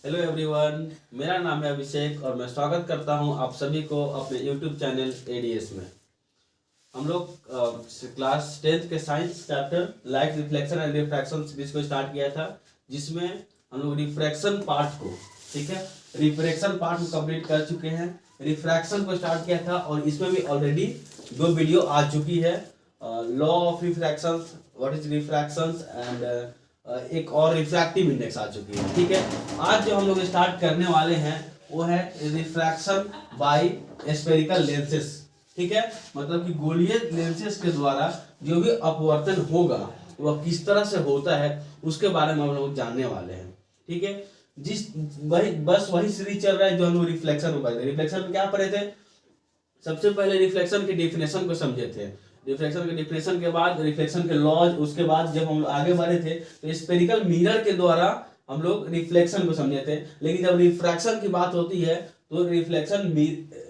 Hello everyone, मेरा नाम है अभिषेक और मैं स्वागत करता हूं आप सभी को अपने यूट्यूब चैनल एडीएस में। हम लोग क्लास 10th के science chapter light reflection and refraction series को स्टार्ट किया था, जिसमें हम लोग रिफ्रैक्शन पार्ट को, ठीक है, रिफ्रैक्शन पार्ट को कंप्लीट कर चुके हैं। रिफ्रैक्शन को स्टार्ट किया था और इसमें भी ऑलरेडी 2 वीडियो आ चुकी है, law of refraction, what is refraction and एक और रिफ्रैक्टिव इंडेक्स आ चुकी है। ठीक है, आज जो हम लोग स्टार्ट करने वाले हैं वो है रिफ्रैक्शन बाय स्फेरिकल लेंसेस। ठीक है, मतलब कि गोलीय लेंसेस के द्वारा जो भी अपवर्तन होगा वह किस तरह से होता है उसके बारे में हम लोग जानने वाले हैं। ठीक है, वही सीरीज चल रहा है जो हम लोग रिफ्लेक्शन में पढ़े थे। रिफ्लेक्शन में क्या पढ़े थे? सबसे पहले रिफ्लेक्शन की डेफिनेशन को समझे थे। रिफ्लेक्शन के डेफिनेशन के बाद रिफ्लेक्शन के लॉज, उसके बाद जब हम आगे बढ़े थे तो स्फेरिकल मिरर के द्वारा हम लोग रिफ्लेक्शन को समझे थे। लेकिन जब रिफ्रैक्शन की बात होती है तो रिफ्लेक्शन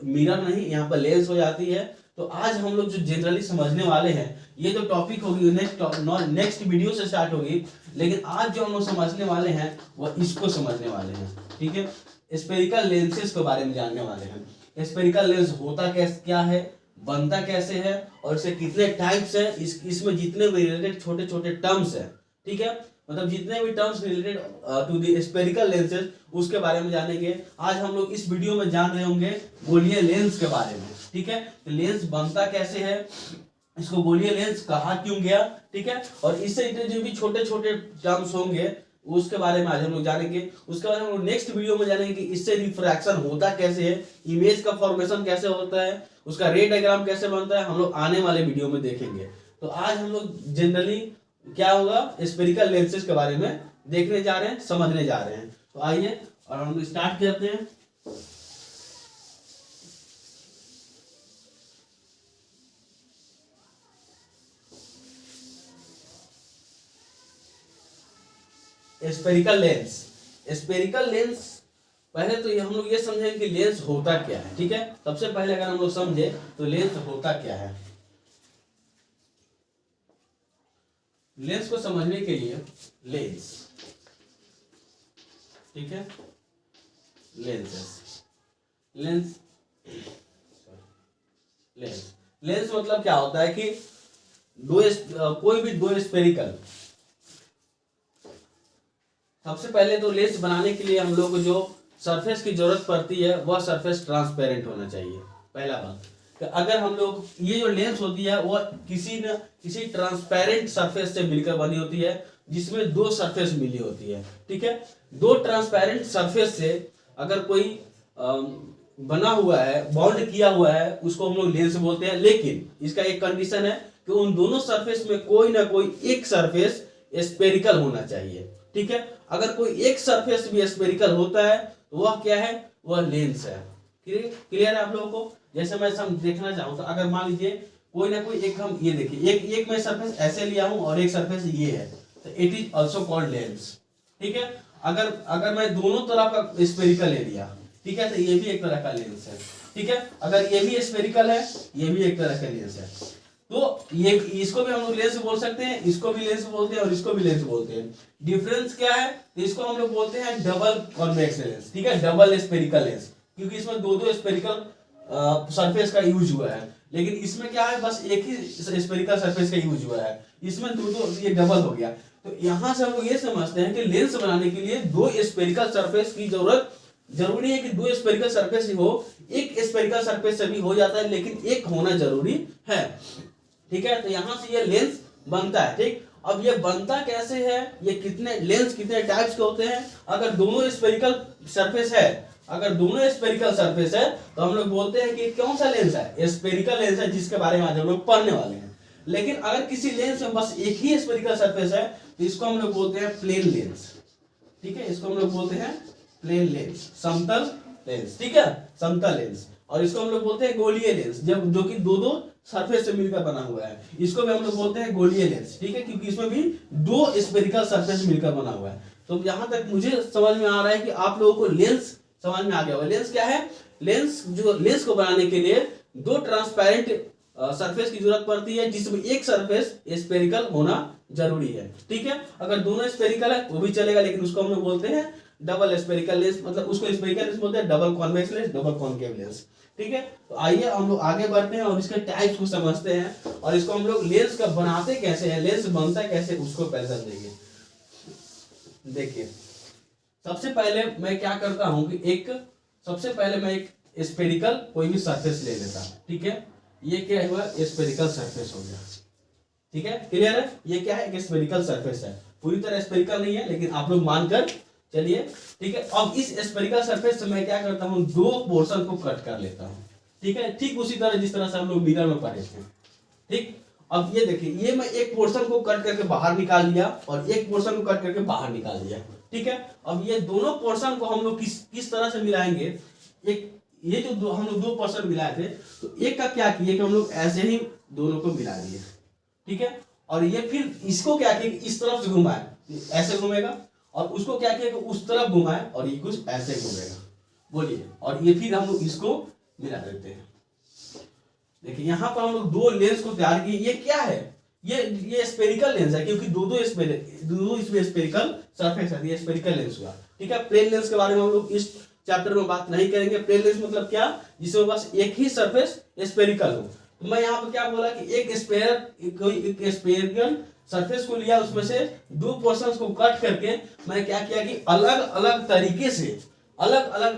मिरर नहीं, यहाँ पर लेंस हो जाती है। तो आज हम लोग जो जनरली समझने वाले हैं, ये जो टॉपिक होगी नेक्स्ट वीडियो से स्टार्ट होगी, लेकिन आज जो हम लोग समझने वाले हैं वह इसको समझने वाले हैं। ठीक है, स्फेरिकल लेंसेस के बारे में जानने वाले हैं। स्फेरिकल लेंस होता क्या है, बनता कैसे है और इसके कितने टाइप्स है, इसमें जितने भी रिलेटेड छोटे छोटे टर्म्स है, ठीक है, मतलब जितने भी terms related to the spherical lenses उसके बारे में जानेंगे। आज हम लोग इस वीडियो में जान रहे होंगे गोलीय लेंस के बारे में। ठीक है, तो लेंस बनता कैसे है, इसको गोलीय लेंस कहा क्यों गया, ठीक है, और इससे जो भी छोटे छोटे टर्म्स होंगे उसके बारे में आज हम लोग जानेंगे। उसके बाद हम लोग नेक्स्ट वीडियो में जानेंगे कि इससे रिफ्रैक्शन होता कैसे है, इमेज का फॉर्मेशन कैसे होता है, उसका रे डायग्राम कैसे बनता है, हम लोग आने वाले वीडियो में देखेंगे। तो आज हम लोग जनरली क्या होगा, स्फेरिकल लेंसेज के बारे में देखने जा रहे हैं, समझने जा रहे हैं। तो आइए और हम लोग स्टार्ट करते हैं। Spherical lens. स्फेरिकल लेंस, पहले तो हम लोग ये समझेंगे कि लेंस होता क्या है। ठीक है, सबसे पहले अगर हम लोग समझे तो लेंस होता क्या है। लेंस को समझने के लिए लेंस, ठीक है, लेंसेस, लेंस लेंस लेंस मतलब क्या होता है कि कोई भी दो स्फेरिकल, सबसे पहले तो लेंस बनाने के लिए हम लोग को जो सरफेस की जरूरत पड़ती है वह सरफेस ट्रांसपेरेंट होना चाहिए। पहला बात, तो अगर हम लोग ये जो लेंस होती है वह किसी न किसी ट्रांसपेरेंट सरफेस से मिलकर बनी होती है, जिसमें 2 सरफेस मिली होती है। ठीक है, 2 ट्रांसपेरेंट सरफेस से अगर कोई बना हुआ है, बॉन्ड किया हुआ है, उसको हम लोग लेंस बोलते हैं। लेकिन इसका एक कंडीशन है कि उन दोनों सरफेस में कोई ना कोई एक सरफेस स्फेरिकल होना चाहिए। ठीक है, अगर कोई एक सरफेस भी स्फेरिकल होता है तो वह क्या है, वह लेंस है। क्लियर है आप लोगों को? जैसे मैं सब देखना चाहूँ तो अगर मान लीजिए कोई ना कोई एक, हम ये देखिए, एक मैं सरफेस ऐसे लिया हूं और एक सरफेस ये है, तो it is also called lens. ठीक है, अगर मैं दोनों तरफ का स्फेरिकल ले लिया, ठीक है, तो ये भी एक तरह का लेंस है। ठीक है, अगर ये भी स्फेरिकल है, ये भी एक तरह का लेंस है, तो ये इसको भी हम लोग लेंस बोल सकते हैं, इसको भी लेंस बोलते हैं और इसको भी लेंस बोलते हैं। डिफरेंस क्या है, तो इसको हम लोग बोलते हैं डबल कॉन्वेक्स लेंस। ठीक है, डबल स्फेरिकल लेंस, क्योंकि इसमें दो स्फेरिकल सरफेस का यूज हुआ है। लेकिन इसमें क्या है, बस एक ही स्फेरिकल सरफेस का यूज हुआ है, इसमें दो ये डबल हो गया। तो यहां से हम लोग ये समझते हैं कि लेंस बनाने के लिए 2 स्फेरिकल सरफेस की जरूरी है कि 2 स्फेरिकल सरफेस ही हो, एक स्फेरिकल सरफेस से भी हो जाता है, लेकिन एक होना जरूरी है। ठीक है, तो यहां से ये लेंस बनता है। ठीक, अब ये बनता कैसे है, ये लेंस कितने टाइप्स के होते हैं। अगर दोनों स्फेरिकल सरफेस है, तो हम लोग बोलते हैं कि कौन सा लेंस है, स्फेरिकल लेंस है, जिसके बारे में आज हम लोग पढ़ने वाले हैं। लेकिन अगर किसी लेंस में बस एक ही स्फेरिकल सरफेस है तो इसको हम लोग बोलते हैं प्लेन लेंस। ठीक है, इसको हम लोग बोलते हैं प्लेन लेंस, समतल लेंस। ठीक है, समतल लेंस। और इसको हम लोग बोलते हैं गोलीय लेंस, जो कि दो सरफेस से मिलकर बना हुआ है, इसको भी हम लोग बोलते हैं गोलीय लेंस। ठीक है, क्योंकि इसमें भी 2 स्फेरिकल सरफेस मिलकर बना हुआ है। तो यहां तक मुझे समझ में आ रहा है कि आप लोगों को लेंस समझ में आ गया होगा। लेंस क्या है, लेंस को बनाने के लिए 2 ट्रांसपेरेंट सरफेस की जरूरत पड़ती है, जिसमें एक सरफेस स्फेरिकल होना जरूरी है। ठीक है, अगर दोनों स्फेरिकल है वो भी चलेगा, लेकिन उसको हम लोग बोलते हैं डबल स्फेरिकल लेंस, मतलब उसको स्फेरिकल लेंस बोलते हैं, double convex lens, double concave lens. ठीक है, तो आइए हम लोग आगे बढ़ते हैं और इसके टाइप्स को समझते हैं और इसको हम लोग लेंस का बनाते कैसे हैं, लेंस बनता है कैसे, उसको पहले समझेंगे। देखिए सबसे पहले मैं क्या करता हूं कि सबसे पहले मैं एक स्फेरिकल कोई भी सरफेस ले लेता हूं। ठीक है, ये क्या हुआ, स्फेरिकल सरफेस हो गया। ठीक है, क्लियर है, ये क्या है, एक स्फेरिकल सरफेस है, पूरी तरह स्फेरिकल नहीं है लेकिन आप लोग मानकर चलिए। ठीक है, अब इस स्फेरिकल सरफेस से मैं क्या करता हूँ, दो पोर्शन को कट कर लेता हूँ। ठीक है, ठीक उसी तरह जिस तरह से हम लोग मिरर में पढ़े थे। ठीक, अब ये देखिए, ये मैं एक पोर्शन को कट करके बाहर निकाल लिया और एक पोर्शन को कट करके बाहर निकाल दिया। ठीक है, अब ये दोनों पोर्शन को हम लोग किस तरह से मिलाएंगे, एक ये जो हम लोग दो पोर्शन मिलाए थे, तो एक का क्या किए कि हम लोग ऐसे ही दोनों को मिला दिए। ठीक है, और ये फिर इसको क्या किया, इस तरफ से घुमाए, ऐसे घूमेगा, और उसको क्या किया कि उस तरफ घुमाए और ये कुछ ऐसे घूमेगा। बोलिए, और ये फिर हम लोग इसको मिला देते हैं। देखिए यहाँ पर हम लोग दो लेंस को तैयार किए। ये क्या है, ये स्फेरिकल लेंस है, क्योंकि दो इसमें स्फेरिकल सरफेस है, ये स्फेरिकल लेंस हुआ। ठीक है, प्लेन लेंस के बारे में हम लोग इस चैप्टर में बात नहीं करेंगे। प्लेन लेंस मतलब क्या, जिसमें बस एक ही सरफेस स्फेरिकल हो। तो मैं यहाँ पर क्या बोला कि एक स्फेरिकल सरफेस को लिया, उसमें से दो पोर्शंस को कट करके मैं क्या किया कि अलग अलग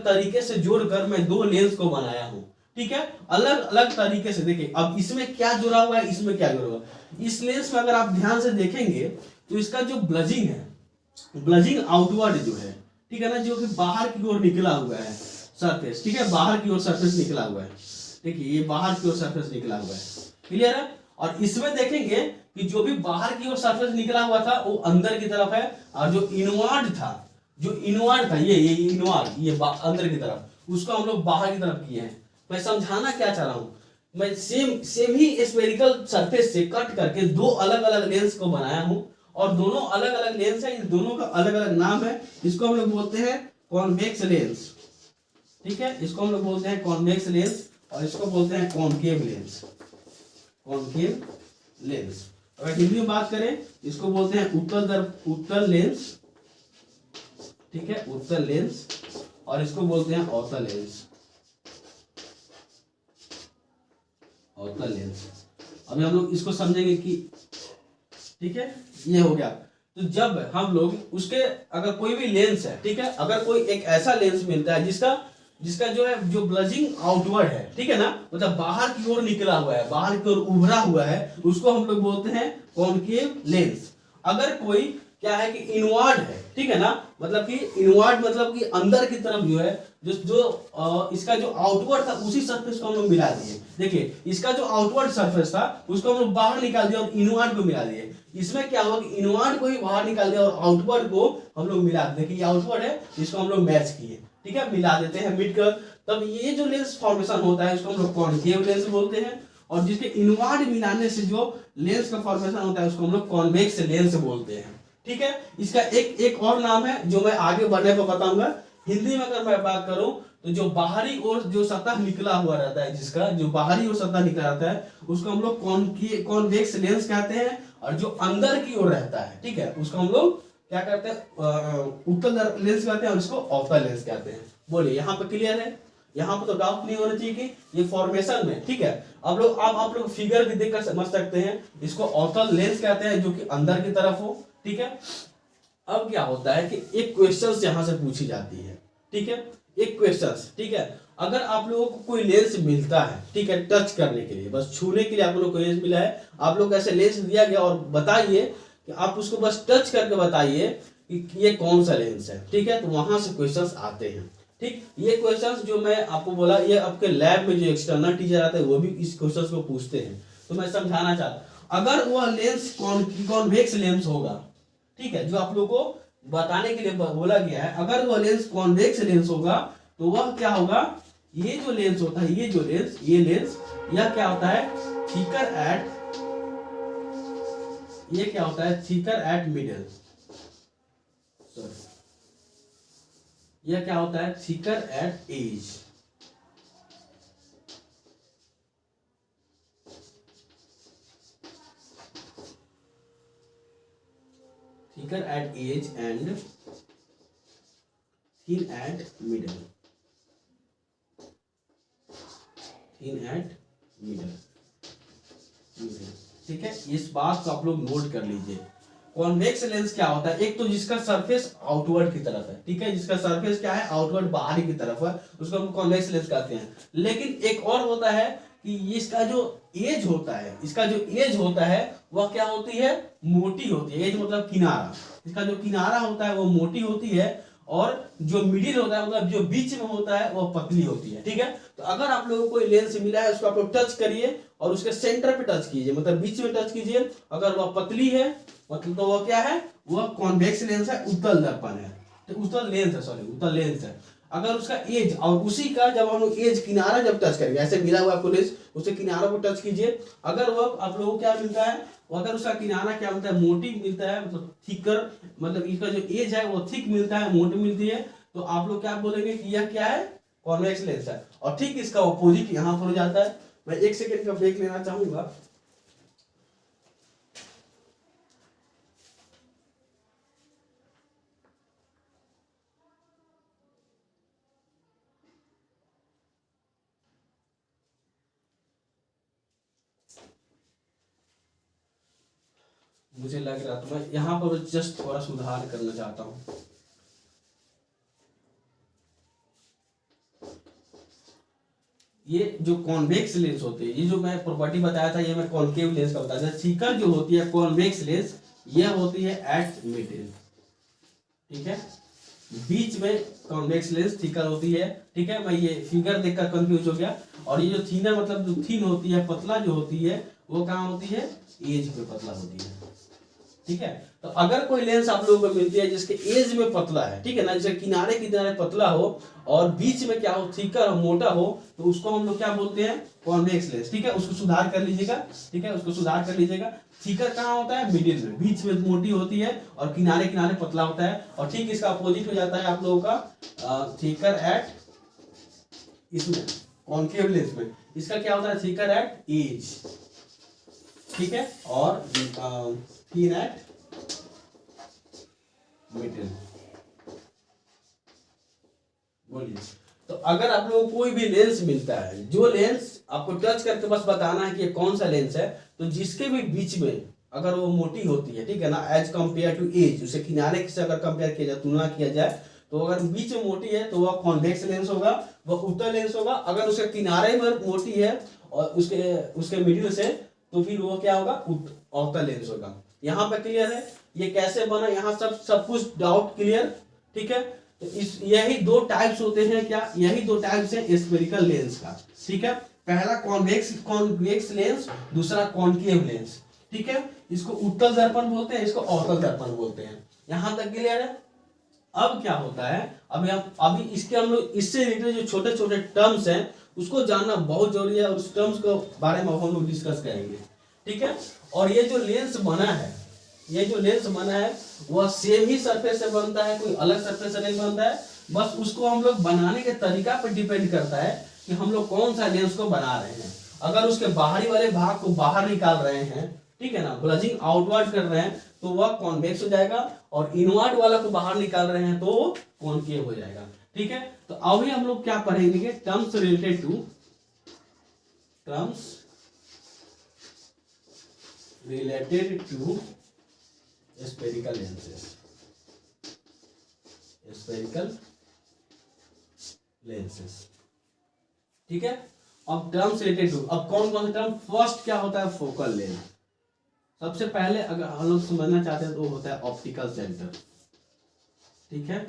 तरीके से जोड़कर मैं दो लेंस को बनाया हूं। ठीक है, अलग अलग तरीके से। देखिए अब इसमें क्या जुड़ा हुआ है, इसमें क्या जुड़ा हुआ है। इस लेंस में अगर आप ध्यान से देखेंगे तो इसका जो ब्लजिंग है, ब्लजिंग आउटवर्ड जो है, ठीक है ना, जो कि बाहर की ओर निकला हुआ है सरफेस। ठीक है, बाहर की ओर सरफेस निकला हुआ है। देखिए ये बाहर की ओर सरफेस निकला हुआ है, क्लियर है। और इसमें देखेंगे कि जो भी बाहर की ओर सरफेस निकला हुआ था वो अंदर की तरफ है, और जो इनवर्ड था ये इनवर्ड, ये अंदर की तरफ, उसको हम लोग बाहर की तरफ किए हैं। मैं समझाना क्या चाह रहा हूं, मैं सेम ही स्फेरिकल सरफेस से कट करके दो अलग अलग लेंस को बनाया हूं, और दोनों अलग अलग लेंस है, इन दोनों का अलग अलग नाम है। इसको हम लोग बोलते हैं कॉन्वेक्स लेंस। ठीक है, इसको हम लोग बोलते हैं कॉन्वेक्स लेंस, और इसको बोलते हैं कॉनकेव लेंस। कॉनकेव लेंस, अगर हिंदी में बात करें इसको बोलते हैं उत्तल लेंस। ठीक है, उत्तल लेंस, और इसको बोलते हैं अवतल लेंस। अवतल लेंस, अभी हम लोग इसको समझेंगे कि ठीक है, ये हो गया। तो जब हम लोग उसके अगर कोई भी लेंस है, ठीक है, अगर कोई एक ऐसा लेंस मिलता है जिसका जो है, जो ब्लजिंग आउटवर्ड है, ठीक है ना, मतलब बाहर की ओर निकला हुआ है, बाहर की ओर उभरा हुआ है, उसको हम लोग बोलते हैं कॉनकेव लेंस। अगर कोई क्या है कि इनवर्ड है, ठीक है ना, मतलब कि इनवर्ड मतलब कि अंदर की तरफ जो है, इसका जो आउटवर्ड था उसी सरफेस को हम लोग मिला दिए। देखिए इसका जो आउटवर्ड सरफेस था उसको हम लोग बाहर निकाल दिया और इनवर्ड को मिला दिए। इसमें क्या हुआ कि इनवर्ड को ही बाहर निकाल दिया और आउटवर्ड को हम लोग मिला दिए। देखिए ये आउटवर्ड है, इसको हम लोग मैच किए, ठीक है, मिला देते हैं मिट कर, तब ये जो लेंस फॉर्मेशन होता है उसको हम लोग कॉनकेव लेंस बोलते हैं। और जिसके इनवर्ड मिलाने से जो लेंस का फॉर्मेशन होता है उसको हम लोग कॉन्वेक्स लेंस बोलते हैं। ठीक है, इसका एक और नाम है जो मैं आगे बढ़ने पर बताऊंगा। हिंदी में अगर मैं बात करूं तो जो बाहरी ओर जो सतह निकला हुआ रहता है, जिसका जो बाहरी ओर सतह निकला रहता है उसको हम लोग कॉन्वेक्स लेंस कहते हैं, और जो अंदर की ओर रहता है, ठीक है, उसको हम लोग क्या कहते हैं, उत्तल लेंस कहते हैं, और इसको अवतल लेंस कहते हैं। बोलिए यहाँ पे क्लियर है, यहाँ पे तो डाउट नहीं होना चाहिए कि ये फॉर्मेशन में, ठीक है। अब आप लोग फिगर भी देखकर समझ सकते हैं, इसको अवतल लेंस कहते हैं जो कि अंदर की तरफ हो, ठीक है। अब क्या होता है कि एक क्वेश्चन यहां से पूछी जाती है, ठीक है, एक क्वेश्चन, ठीक है, अगर आप लोगों को कोई लेंस मिलता है, ठीक है, टच करने के लिए, बस छूने के लिए आप लोगों को लेंस मिला है, आप लोग ऐसे लेंस दिया गया और बताइए कि आप उसको बस टच करके बताइए कि ये कौन सा लेंस है, ठीक है, तो वहां से क्वेश्चंस आते हैं। ठीक, ये क्वेश्चंस जो मैं आपको बोला, ये आपके लैब में जो एक्सटर्नल टीचर आते हैं वो भी इस क्वेश्चंस को पूछते हैं। तो मैं समझाना चाहता, अगर वह लेंस कॉन्वेक्स लेंस होगा, ठीक है, जो आप लोगों को बताने के लिए बोला गया है, अगर वह लेंस कॉन्वेक्स लेंस होगा तो वह क्या होगा, ये जो लेंस होता है, ये लेंस यह क्या होता है, थिकर एट मिडल, यह क्या होता है, thicker at edge. thicker at edge and thin at middle, thin at middle, ठीक है। इस बात को आप लोग नोट कर लीजिए। कॉन्वेक्स लेंस क्या होता है, एक तो जिसका सरफेस आउटवर्ड की तरफ है, ठीक है, जिसका सरफेस क्या है, आउटवर्ड बाहरी की तरफ है, उसको हम कॉन्वेक्स लेंस कहते हैं। लेकिन एक और होता है कि इसका जो एज होता है, इसका जो एज होता है वह क्या होती है, मोटी होती है। एज मतलब किनारा, इसका जो किनारा होता है वो मोटी होती है, और जो मिडिल होता है मतलब जो बीच में होता है वो पतली होती है, ठीक है। तो अगर आप लोगों को कोई लेंस मिला है उसको आप लोग टच करिए और उसके सेंटर पे टच कीजिए, मतलब बीच में टच कीजिए। अगर वह पतली है मतलब तो वह क्या है, वह कॉन्वेक्स लेंस है, उत्तल दर्पण है, तो उत्तल लेंस है, सॉरी उत्तल लेंस है। अगर उसका एज और उसी का जब हम लोग एज किनारा जब टच करेंगे, ऐसे मिला हुआ आपको लेंस, उसके किनारा को टच कीजिए। अगर वह आप लोगों को क्या मिलता है, अगर उसका किनारा क्या मिलता है, मोटी मिलता है, मतलब थिकर, मतलब इसका जो एज है वो थिक मिलता है, मोटी मिलती है, तो आप लोग क्या बोलेंगे कि यह क्या है, कॉन्वेक्स लेंस है। और ठीक इसका ऑपोजिट यहाँ पर हो जाता है। मैं 1 सेकेंड का ब्रेक लेना चाहूंगा। मुझे लग रहा, तो मैं यहाँ पर जस्ट थोड़ा सुधार करना चाहता हूँ। ये जो कॉन्वेक्स लेंस होते हैं, ये जो मैं प्रॉपर्टी बताया था, ये मैं कॉन्केव लेंस का बताया था। थिकर जो होती है कॉन्वेक्स लेंस, यह होती है एट मिडिल, ठीक है, बीच में कॉन्वेक्स लेंस थिकर होती है, ठीक है। मैं ये फिगर देखकर कंफ्यूज हो गया। और ये जो थीनर मतलब जो थीन होती है, पतला जो होती है, वो कहाँ होती है, एज पे पतला होती है, ठीक है। तो अगर कोई लेंस आप लोगों को मिलती है जिसके एज में पतला है, ठीक है ना, जैसे किनारे किनारे पतला हो और बीच में क्या हो, थिकर हो, मोटा हो, तो उसको हम लोग क्या बोलते हैं, कॉन्वेक्स लेंस, ठीक है। उसको सुधार कर लीजिएगा, ठीक है, उसको सुधार कर लीजिएगा। थिकर कहाँ होता है, मिडिल में, बीच में मोटी होती है और किनारे किनारे पतला होता है। और ठीक इसका अपोजिट हो जाता है आप लोगों का थिकर एट, इसमें कॉन्केव लेंस में इसका क्या होता है, थिकर एट एज, ठीक है, और थिन एट मिडिल। बोलिए। तो अगर आप लोगों को कोई भी लेंस मिलता है, जो लेंस आपको टच करके बस बताना है कि ये कौन सा लेंस है, तो जिसके भी बीच में अगर वो मोटी होती है, ठीक है ना, एज कंपेयर टू एज, उसे किनारे से अगर कंपेयर किया जाए, तुलना किया जाए, तो अगर बीच में मोटी है तो वह कॉन्वेक्स लेंस होगा, वह उत्तल लेंस होगा। अगर उसके किनारे में मोटी है और उसके मिडिल से, तो फिर वो क्या होगा, अवतल लेंस होगा। यहाँ पे क्लियर है ये कैसे बना, यहाँ सब कुछ डाउट क्लियर, ठीक है। तो इस यही दो टाइप्स होते हैं, क्या, यही दो टाइप्स है स्फेरिकल लेंस का, ठीक है। पहला कॉन्वेक्स लेंस, दूसरा कॉन्केव लेंस, ठीक है। इसको उत्तल दर्पण बोलते हैं, इसको अवतल दर्पण बोलते हैं। यहां तक क्लियर है। अब क्या होता है, अभी इसके हम लोग इससे रिलेटेड जो छोटे छोटे टर्म्स हैं उसको जानना बहुत जरूरी है, और उस टर्म्स के बारे में हम लोग डिस्कस करेंगे, ठीक है। और ये जो लेंस बना है, ये जो लेंस बना है वह सेम ही सरफेस से बनता है, कोई अलग सरफेस से नहीं बनता है। बस उसको हम लोग बनाने के तरीका पर डिपेंड करता है कि हम लोग कौन सा लेंस को बना रहे हैं। अगर उसके बाहरी वाले भाग को बाहर निकाल रहे हैं, ठीक है ना, ब्लजिंग आउटवर्ड कर रहे हैं, तो वह कॉन्वेक्स हो जाएगा, और इनवर्ड वाला को बाहर निकाल रहे हैं तो कॉनकेव हो जाएगा, ठीक है। तो अभी हम लोग क्या पढ़ेंगे, terms related to spherical lenses, spherical lenses, ठीक है। अब टर्म्स रिलेटेड टू, अब कौन कौन से टर्म, फर्स्ट क्या होता है, फोकल लेंथ। सबसे पहले अगर हम लोग समझना चाहते हैं तो होता है ऑप्टिकल सेंटर, ठीक है,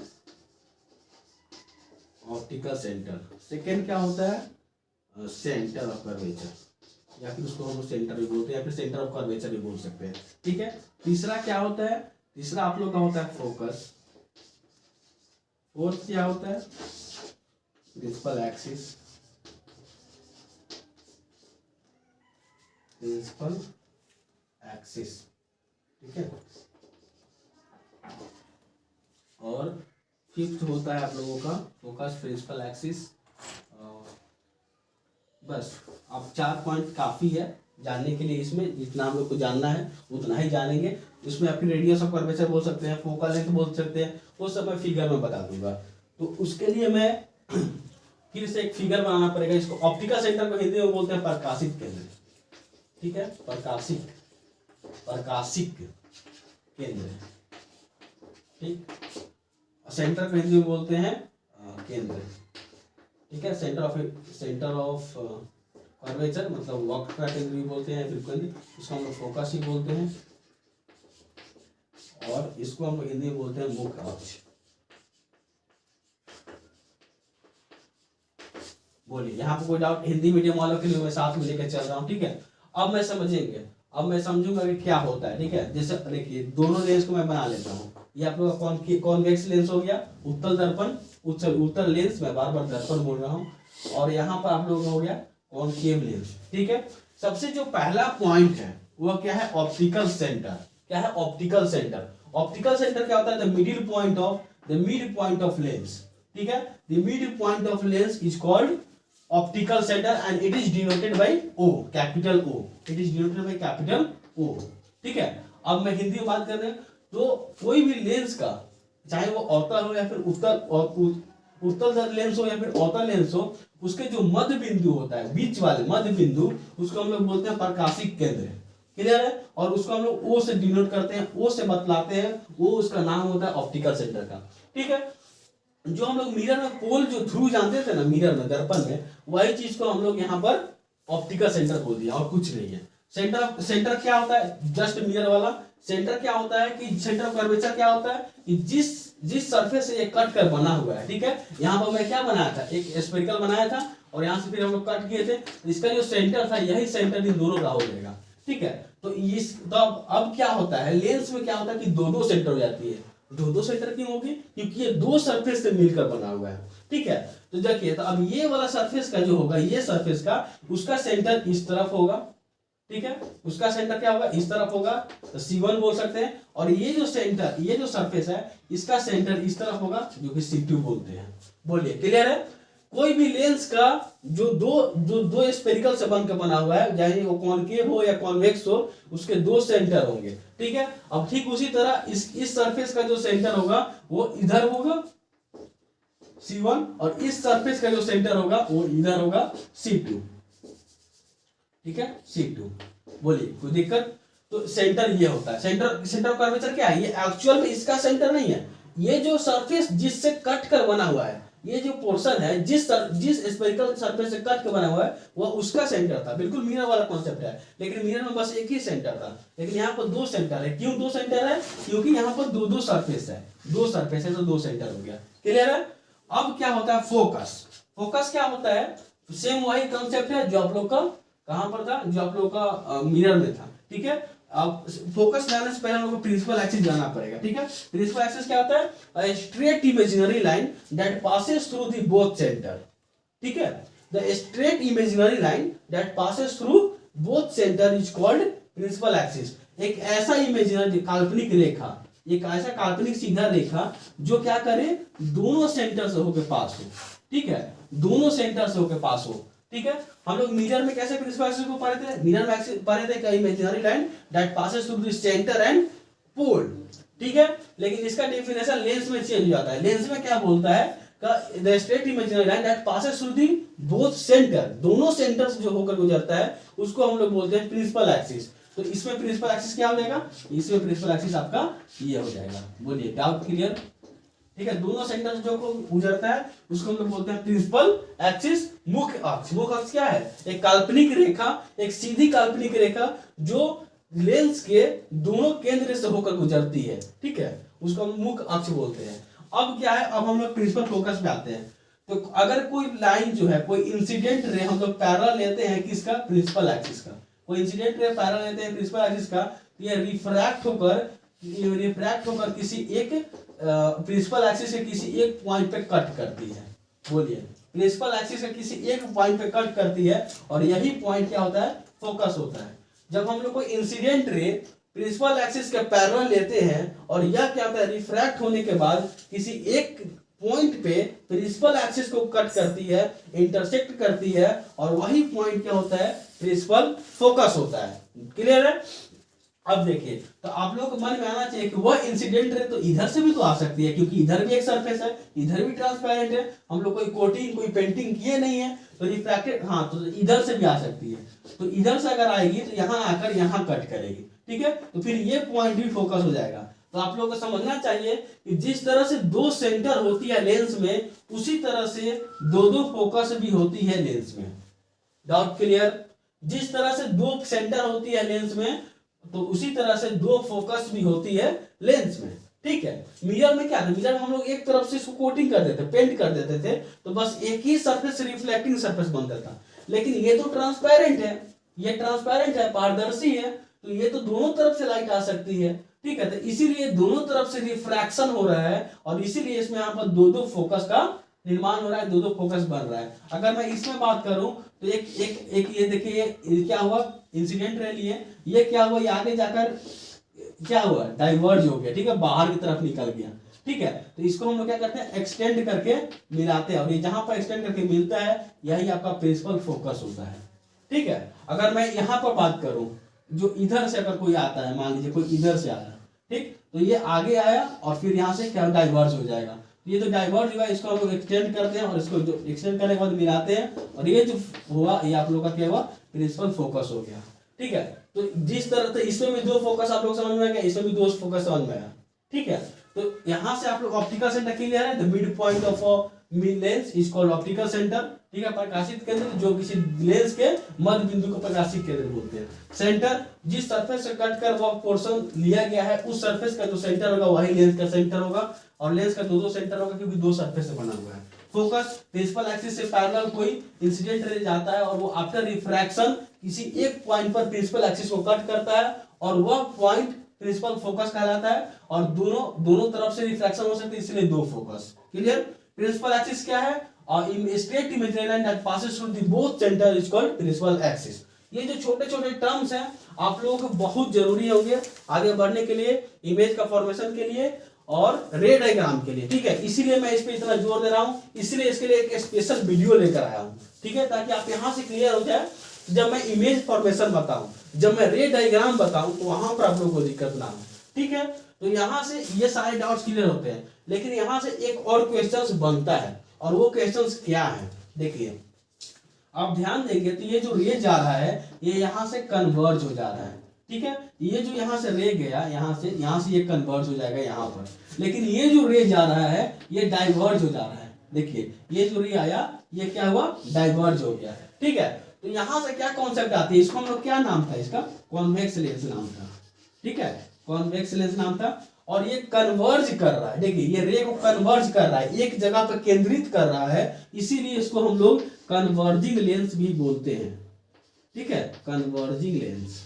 ऑप्टिकल सेंटर। सेकेंड क्या होता है, सेंटर ऑफ कर्वेचर, या फिर उसको हम सेंटर भी बोलते हैं, या फिर सेंटर ऑफ कर्वेचर भी बोल सकते हैं, ठीक है। तीसरा क्या होता है, तीसरा आप लोग का होता है फोकस। फोर्थ क्या होता है, प्रिंसिपल एक्सिस, प्रिंसिपल एक्सिस, ठीक है। और फिफ्थ होता है आप लोगों का फोकस, प्रिंसिपल एक्सिस। बस अब 4 पॉइंट काफ़ी है जानने के लिए, इसमें जितना हम लोग को जानना है उतना ही जानेंगे। इसमें अपनी रेडियस ऑफ कर्वेचर बोल सकते हैं, फोकल लेंथ बोल सकते हैं, वो सब मैं फिगर में बता दूंगा। तो उसके लिए मैं फिर से एक फिगर बनाना पड़ेगा। इसको ऑप्टिकल सेंटर को हिंदी में बोलते हैं प्रकाशिक केंद्र, ठीक है, प्रकाशिक केंद्र, ठीक। सेंटर को हिंदी में बोलते हैं केंद्र, ठीक है। सेंटर ऑफ कर्वेचर मतलब वक्र का केंद्र भी बोलते हैं फ्रीक्वेंटली, इसको हम लोग फोकस ही बोलते हैं, और इसको हम लोग हिंदी में बोलते हैं मुख्य अक्ष। बोलिए, यहाँ पे कोई डाउट? हिंदी मीडियम वालों के लिए मैं साथ में लेकर चल रहा हूँ, ठीक है। अब मैं समझूंगा कि क्या होता है, ठीक है। जैसे देखिए दोनों लेंस को मैं बना लेता हूँ। ये आप लोग का कॉन्वेक्स लेंस हो गया, उत्तल दर्पण, उत्तल लेंस, मैं बार बार दर्पण बोल रहा हूँ। और यहाँ पर आप लोग हो गया कॉनकेव लेंस, ठीक है। सबसे जो पहला पॉइंट है वह क्या है? Optical centre. क्या है? Optical centre. ऑप्टिकल सेंटर क्या होता है? The mid point of lens, ठीक है। The mid point of lens is called optical centre and it is denoted by O, capital O। It is denoted by capital O, ठीक है। अब मैं हिंदी में बात कर रहे हैं, तो कोई भी लेंस का, चाहे वो अवतल हो या फिर उत्तल लेंस हो या फिर अवतल लेंस हो, उसके जो मध्य बिंदु होता है, बीच वाले मध्य बिंदु, उसको हम लोग बोलते हैं प्रकाशिक केंद्र। क्लियर है? और उसको हम लोग O से डिनोट करते हैं, O से बतलाते हैं, वो उसका नाम होता है ऑप्टिकल सेंटर का, ठीक है। जो हम लोग मिरर में पोल जो थ्रू जानते थे ना, मिरर में, दर्पण में, वही चीज को हम लोग यहाँ पर ऑप्टिकल सेंटर बोल दिया, और कुछ नहीं है। सेंटर क्या होता है? जस्ट मिरर वाला सेंटर क्या होता है कि सेंटर ऑफ कर्वेचर क्या होता है कि जिस सरफेस से ये कट कर बना हुआ है, ठीक है। यहाँ पर मैं क्या बनाया था? एक स्फेरिकल बनाया था, और यहाँ से फिर हम लोग कट किए थे। इसका जो सेंटर था, यही सेंटर इन दोनों का हो जाएगा, ठीक है। तो अब क्या होता है, लेंस में क्या होता है कि दो सेंटर हो जाती है। दो सेंटर क्यों होगी? क्योंकि ये दो सरफेस से मिलकर बना हुआ है, ठीक है। तो देखिए, तो अब ये वाला सरफेस का जो होगा, ये सरफेस का, उसका सेंटर इस तरफ होगा, ठीक है। उसका सेंटर क्या होगा? इस तरफ होगा, तो C1 बोल सकते हैं। और ये जो सरफेस है, इसका सेंटर इस तरफ होगा, जो कि C2 बोलते हैं। बोलिए, क्लियर है? कोई भी लेंस का जो दो स्फेरिकल से बनकर बना हुआ है, चाहे वो कॉनकेव हो या कॉन्वेक्स हो, उसके दो सेंटर होंगे, ठीक है। अब ठीक उसी तरह इस सरफेस का जो सेंटर होगा वो इधर होगा C1, और इस सरफेस का जो सेंटर होगा वो इधर होगा C2, ठीक है, C2। बोलिए, कोई दिक्कत? तो सेंटर ये होता है। सेंटर ऑफ कर्वेचर क्या है? ये एक्चुअल में इसका सेंटर नहीं है। ये जो सरफेस जिससे कट कर बना हुआ है, ये जो पोर्शन है, जिस स्फेरिकल सरफेस से कट के बना हुआ है, वह उसका सेंटर था। बिल्कुल मिरर वाला कॉन्सेप्ट है, लेकिन मिरर में बस एक ही सेंटर था, लेकिन यहाँ पर दो सेंटर है। क्यों दो सेंटर है? क्योंकि यहाँ पर दो सरफेस है, तो दो सेंटर हो गया। क्लियर है? अब क्या होता है? फोकस क्या होता है? सेम वही कॉन्सेप्ट है जो आप लोग का कहां पर था, जो आप लोग का मिरर में था, ठीक है। अब फोकस लाने से पहले हम लोग को प्रिंसिपल एक्सिस जाना पड़ेगा, ठीक है। प्रिंसिपल एक्सिस क्या होता है? A straight imaginary line that passes through the both centre, ठीक है। The straight imaginary line that passes through both centre is called principal axis. एक ऐसा इमेजिनरी काल्पनिक रेखा, एक ऐसा काल्पनिक सीधा रेखा जो क्या करे? दोनों सेंटर से होकर पास हो, ठीक है, दोनों सेंटर से होकर पास हो, ठीक है। हम लोग मिरर में कैसे प्रिंसिपल एक्सिस को पढ़े थे? मिरर में पढ़े थे imaginary line that passes through the centre and pole, ठीक है। लेकिन इसका डेफिनेशन लेंस में चेंज हो जाता है। लेंस में क्या बोलता है? The straight imaginary line that passes through the both centre, दोनों सेंटर से जो होकर गुजरता है, उसको हम लोग बोलते हैं प्रिंसिपल एक्सिस। तो इसमें प्रिंसिपल एक्सिस क्या हो जाएगा? इसमें प्रिंसिपल एक्सिस आपका ये हो जाएगा। बोलिए, डाउट क्लियर? ठीक है, दोनों सेंटर से जो गुजरता है उसको हम लोग बोलते हैं प्रिंसिपल एक्सिस, मुख्य अक्ष। मुख्य अक्ष क्या है? एक काल्पनिक रेखा, एक सीधी काल्पनिक रेखा जो लेंस के दोनों केंद्र से होकर गुजरती है, ठीक है, उसको हम मुख्य अक्ष बोलते हैं। अब क्या है? अब हम लोग प्रिंसिपल फोकस पे आते हैं। तो अगर कोई लाइन जो है, कोई इंसिडेंट रे हम लोग पैरेलल लेते हैं किसका? प्रिंसिपल एक्सिस का। कोई इंसिडेंट रे पैरेलल लेते हैं प्रिंसिपल एक्सिस का, ये रिफ्रैक्ट होकर किसी एक प्रिंसिपल एक्सिस से किसी एक पॉइंट पे कट करती है। बोलिए, प्रिंसिपल एक्सिस से किसी एक पॉइंट पे कट करती है, और यही पॉइंट क्या होता है? फोकस होता है। जब हम लोग कोई इंसिडेंट रे प्रिंसिपल एक्सिस के पैरेलल लेते हैं, और यह क्या होता है? रिफ्रैक्ट होने के बाद किसी एक पॉइंट पे प्रिंसिपल एक्सिस को कट करती है, इंटरसेक्ट करती है, और वही पॉइंट क्या होता है? प्रिंसिपल फोकस होता है। क्लियर है? अब देखिए, तो आप लोग को मन में आना चाहिए कि वह इंसिडेंट रे तो इधर से भी तो आ सकती है, क्योंकि इधर भी एक सरफेस है, इधर भी ट्रांसपेरेंट है, हम लोग कोई कोटिंग कोई पेंटिंग किए नहीं है, तो रिफ्रैक्टेड, हाँ, तो इधर से भी आ सकती है। तो इधर से अगर आएगी तो यहाँ आकर यहाँ कट करेगी, ठीक है, तो फिर ये पॉइंट भी फोकस हो जाएगा। तो आप लोगों को समझना चाहिए कि जिस तरह से दो सेंटर होती है लेंस में, उसी तरह से दो दो फोकस भी होती है लेंस में। Doubt clear? जिस तरह से दो सेंटर होती है लेंस में, तो उसी तरह से दो फोकस भी होती है लेंस में, ठीक है। मिरर में क्या था, मिरर में हम लोग एक तरफ से इसको कोटिंग कर देते, पेंट कर देते थे, तो बस एक ही सरफेस रिफ्लेक्टिंग सरफेस बनता था। लेकिन ये तो ट्रांसपेरेंट है, ये ट्रांसपेरेंट है, पारदर्शी है, तो ये तो दोनों तरफ से लाइट आ सकती है, ठीक है। तो इसीलिए दोनों तरफ से रिफ्रैक्शन हो रहा है, और इसीलिए इसमें यहाँ पर दो दो फोकस का निर्माण हो रहा है, दो दो फोकस बन रहा है। अगर मैं इसमें बात करूं तो एक ये देखिए, ये क्या हुआ, इंसिडेंट रे लिए, ये क्या हुआ, ये आगे जाकर क्या हुआ, डाइवर्ज हो गया, ठीक है, बाहर की तरफ निकल गया, ठीक है। तो इसको हम लोग क्या करते हैं, एक्सटेंड करके मिलाते हैं, और ये जहां पर एक्सटेंड करके मिलता है यही आपका प्रिंसिपल फोकस होता है, ठीक है। अगर मैं यहाँ पर बात करूं, जो इधर से अगर कोई आता है, मान लीजिए कोई इधर से आया, ठीक, तो ये आगे आया और फिर यहाँ से क्या डाइवर्ज हो जाएगा, ये तो डाइवर्ज हुआ, इसको हम लोग एक्सटेंड करते हैं और इसको जो एक्सटेंड करने के बाद मिलाते हैं, और ये जो हुआ ये आप लोग का क्या हुआ, प्रिंसिपल फोकस हो गया, ठीक है। तो जिस तरह से इसमें भी दो फोकस आप लोग समझ में आ गया, इसमें भी दो फोकस समझ में आया, ठीक है। तो यहाँ से आप लोग ऑप्टिकल सेंटर क्लियर है, the mid point of lens is called optical centre, ठीक है, प्रकाशित केंद्र, जो किसी लेंस के मध्य बिंदु को प्रकाशित केंद्र बोलते हैं। सेंटर, जिस सरफेस से कट कर वह पोर्शन लिया गया है, उस सरफेस का जो सेंटर होगा वही लेंस का सेंटर होगा, और लेंस का दो दो सेंटर होगा क्योंकि दो सरफेस से बना हुआ है। फोकस, प्रिंसिपल एक्सिस से पैरेलल कोई इंसिडेंट रे जाता है और वो आफ्टर रिफ्रैक्शन किसी एक पॉइंट पर प्रिंसिपल एक्सिस को कट करता है, और वह पॉइंट प्रिंसिपल फोकस कहलाता है, और दोनों तरफ से रिफ्रैक्शन हो सकती है, इसलिए दो फोकस। क्लियर? प्रिंसिपल एक्सिस क्या है, और straight imaginary line that passes through the both centre is called principal axis. ये जो छोटे छोटे टर्म्स हैं आप लोगों को बहुत जरूरी होंगे आगे बढ़ने के लिए, इमेज का फॉर्मेशन के लिए और रे डायग्राम के लिए, ठीक है। इसीलिए मैं इस पे इतना जोर दे रहा हूं, इसलिए इसके लिए एक स्पेशल वीडियो लेकर आया हूं, ठीक है, ताकि आप यहां से क्लियर हो जाए। जब मैं इमेज फॉर्मेशन बताऊं, जब मैं रे डायग्राम बताऊं, तो वहां पर आप लोगों को दिक्कत ना हो, ठीक है। तो यहां से ये सारे डाउट्स क्लियर होते हैं, लेकिन यहां से एक और क्वेश्चन बनता है, और वो क्वेश्चन क्या है, देखिए आप ध्यान देंगे तो ये जो रे जा रहा है ये यहां से कन्वर्ज हो जा रहा है, ठीक है। ये जो यहां से रे गया, यहां से ये कन्वर्ज हो जाएगा यहां पर, लेकिन ये जो रे जा रहा है ये डाइवर्ज हो जा रहा है। देखिए ये जो रे आया ये क्या हुआ, डाइवर्ज हो गया, ठीक है। तो यहां से क्या कॉन्सेप्ट आती है, इसको हम लोग क्या नाम था, इसका कॉन्वेक्स लेंस नाम था, ठीक है, कॉन्वेक्स लेंस नाम था। और ये कन्वर्ज कर रहा है, देखिए ये रे को कन्वर्ज कर रहा है, एक जगह पर केंद्रित कर रहा है, इसीलिए इसको हम लोग कन्वर्जिंग लेंस भी बोलते हैं, ठीक है, कन्वर्जिंग लेंस,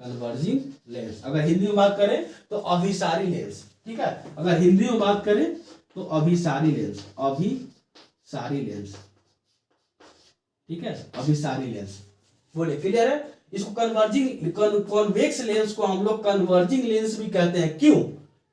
कन्वर्जिंग लेंस। अगर हिंदी में बात करें तो अभिसारी लेंस, ठीक है, अगर हिंदी में बात करें तो अभिसारी लेंस, अभिसारी लेंस, ठीक है, अभिसारी लेंस, बोले क्लियर है। इसको कन्वर्जिंग, कॉन्वेक्स लेंस को हम लोग कन्वर्जिंग लेंस भी कहते हैं, क्यों,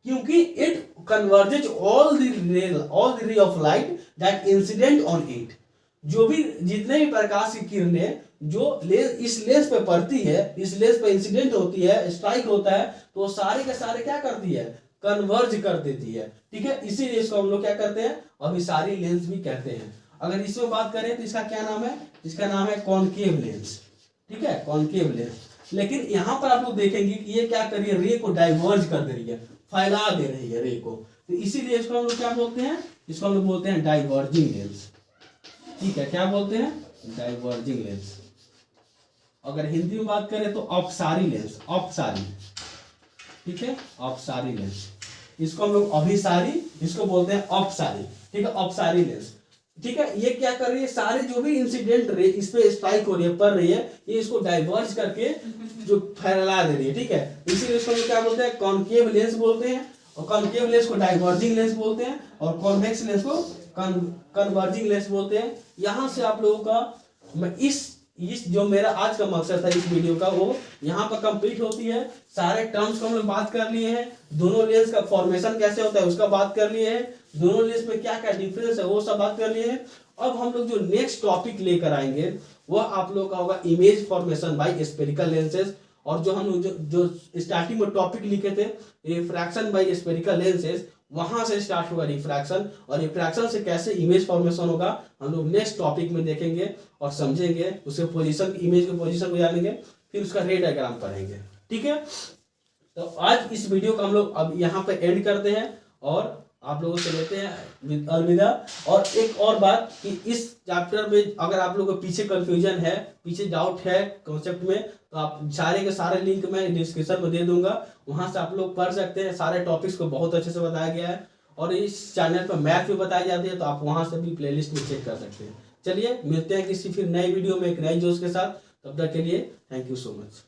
क्योंकि it converges all the ray of light that incident on it. जो भी जितने भी प्रकाश की किरणें जो इस लेंस पे पड़ती है, इस लेंस पे इंसिडेंट होती है, स्ट्राइक होता है, तो सारे के सारे क्या करती है, कन्वर्ज कर देती है, ठीक है। इसीलिए इसको हम लोग क्या करते हैं, अभिसारी लेंस भी कहते हैं। अगर इसमें बात करें तो इसका क्या नाम है, इसका नाम है कॉनकेव लेंस, ठीक है, कॉनकेव लेंस। लेकिन यहां पर आप लोग देखेंगे कि ये क्या कर रही है, रे को डाइवर्ज कर दे रही है, फैला दे रही है रे को, तो इसीलिए इसको हम लोग क्या बोलते हैं, इसको हम लोग बोलते हैं डाइवर्जिंग लेंस, ठीक है, क्या बोलते हैं, डाइवर्जिंग लेंस। अगर हिंदी में बात करें तो अपसारी लेंस, अपसारी, ठीक है, अपसारी लेंस। इसको हम लोग अभिसारी, इसको बोलते हैं अपसारी, ठीक है, अपसारी लेंस, ठीक है। ये क्या कर रही है, सारे जो भी इंसिडेंट रे इस पे स्ट्राइक हो रही है, पड़ रही है, ये इसको डाइवर्ज करके जो फैला दे रही है, ठीक है। इसीलिए इसको हम क्या बोलते हैं, कॉनकेव लेंस बोलते हैं, और कॉनकेव लेंस को डाइवर्जिंग लेंस बोलते हैं, और कॉन्वेक्स लेंस को कन्वर्जिंग लेंस बोलते हैं। यहां से आप लोगों का मैं इस जो मेरा आज का मकसद था इस वीडियो का, वो यहाँ पर कंप्लीट होती है। सारे टर्म्स को हम लोग बात कर लिए हैं, दोनों लेंस का फॉर्मेशन कैसे होता है उसका बात कर लिए हैं, दोनों लेंस में क्या क्या डिफरेंस है वो सब बात कर लिए हैं। अब हम लोग जो नेक्स्ट टॉपिक लेकर आएंगे वह आप लोग का होगा image formation by spherical lenses, और जो हम जो स्टार्टिंग में टॉपिक लिखे थे रिफ्रैक्शन बाय स्फेरिकल लेंसेज, वहां से स्टार्ट होगा रिफ्रैक्शन, और रिफ्रैक्शन से कैसे इमेज फॉर्मेशन होगा हम लोग नेक्स्ट टॉपिक में देखेंगे और समझेंगे, उसके पोजीशन, इमेज के पोजीशन को जानेंगे, फिर उसका रे डायग्राम पढ़ेंगे। ठीक है, तो आज इस वीडियो को हम लोग अब यहाँ पे एंड करते हैं और आप लोगों से लेते हैं अलविदा। और एक और बात कि इस चैप्टर में अगर आप लोगों को पीछे कंफ्यूजन है, पीछे डाउट है कॉन्सेप्ट में, तो आप सारे के सारे लिंक मैं डिस्क्रिप्शन में दे दूंगा, वहां से आप लोग पढ़ सकते हैं। सारे टॉपिक्स को बहुत अच्छे से बताया गया है और इस चैनल पर मैथ भी बताई जाती है, तो आप वहां से भी प्लेलिस्ट में चेक कर सकते हैं। चलिए मिलते हैं किसी फिर नए वीडियो में एक नए जोश के साथ, तब तक के लिए थैंक यू सो मच।